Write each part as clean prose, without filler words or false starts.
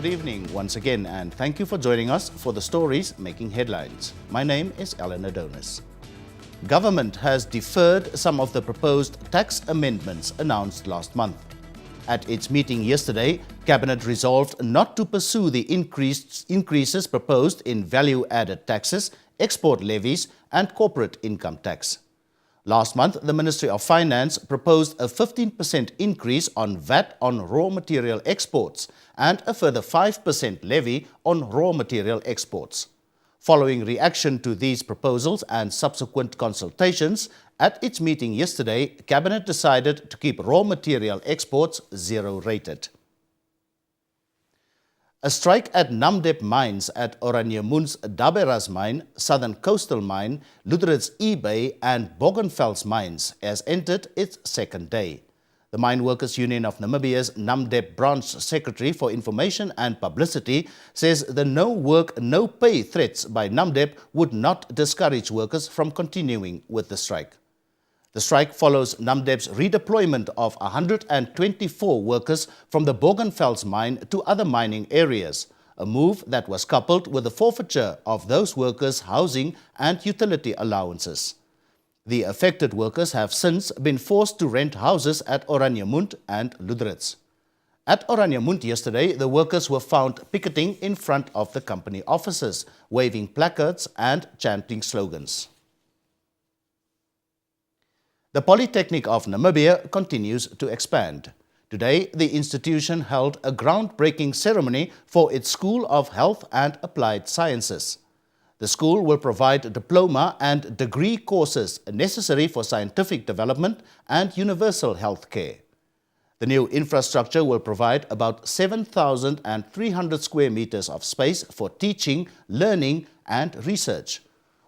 good evening once again, and thank you for joining us for the stories making headlines. My name is Alan Adonis. Government has deferred some of the proposed tax amendments announced last month. At its meeting yesterday, Cabinet resolved not to pursue the increases proposed in value-added taxes, export levies and corporate income tax. Last month, the Ministry of Finance proposed a 15% increase on VAT on raw material exports and a further 5% levy on raw material exports. Following reaction to these proposals and subsequent consultations, at its meeting yesterday, Cabinet decided to keep raw material exports zero-rated. A strike at Namdeb mines at Oranjemunt's Daberas mine, Southern Coastal mine, Luderitz eBay and Boggenfels mines has entered its second day. The Mine Workers Union of Namibia's Namdeb branch secretary for information and publicity says the no work, no pay threats by Namdeb would not discourage workers from continuing with the strike. The strike follows Namdeb's redeployment of 124 workers from the Boggenfels mine to other mining areas, a move that was coupled with the forfeiture of those workers' housing and utility allowances. The affected workers have since been forced to rent houses at Oranjemunt and Luderitz. At Oranjemunt yesterday, the workers were found picketing in front of the company offices, waving placards and chanting slogans. The Polytechnic of Namibia continues to expand. Today, the institution held a groundbreaking ceremony for its School of Health and Applied Sciences. The school will provide diploma and degree courses necessary for scientific development and universal health care. The new infrastructure will provide about 7,300 square meters of space for teaching, learning and research.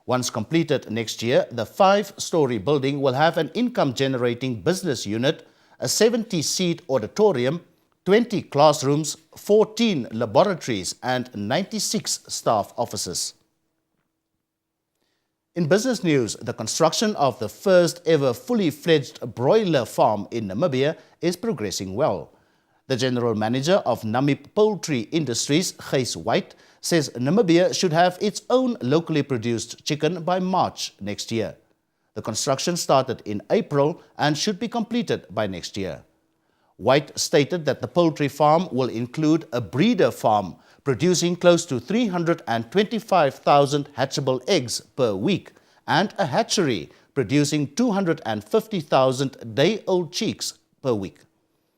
Once completed next year, the 5-story building will have an income-generating business unit, a 70-seat auditorium, 20 classrooms, 14 laboratories and 96 staff offices. In business news, the construction of the first ever fully-fledged broiler farm in Namibia is progressing well. The General Manager of Namib Poultry Industries, Gys White, says Namibia should have its own locally produced chicken by March next year. The construction started in April and should be completed by next year. White stated that the poultry farm will include a breeder farm producing close to 325,000 hatchable eggs per week and a hatchery producing 250,000 day-old chicks per week.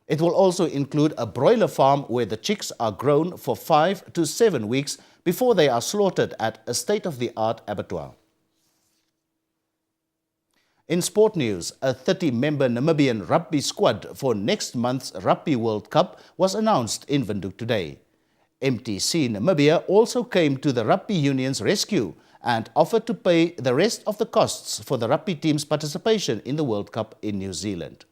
It will also include a broiler farm where the chicks are grown for 5 to 7 weeks before they are slaughtered at a state-of-the-art abattoir. In sport news, a 30-member Namibian rugby squad for next month's Rugby World Cup was announced in Windhoek today. MTC Namibia also came to the rugby union's rescue and offered to pay the rest of the costs for the rugby team's participation in the World Cup in New Zealand.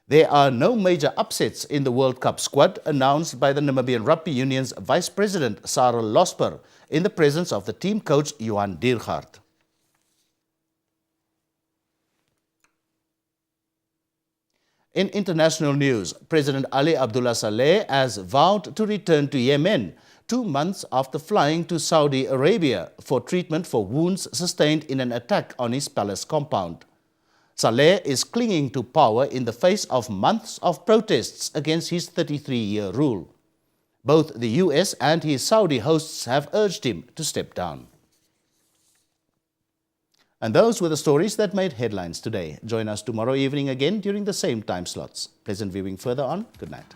There are no major upsets in the World Cup squad announced by the Namibian Rugby Union's Vice President Sarel Losper in the presence of the team coach Johan Diergaard. In international news, President Ali Abdullah Saleh has vowed to return to Yemen 2 months after flying to Saudi Arabia for treatment for wounds sustained in an attack on his palace compound. Saleh is clinging to power in the face of months of protests against his 33-year rule. Both the US and his Saudi hosts have urged him to step down. And those were the stories that made headlines today. Join us tomorrow evening again during the same time slots. Pleasant viewing further on. Good night.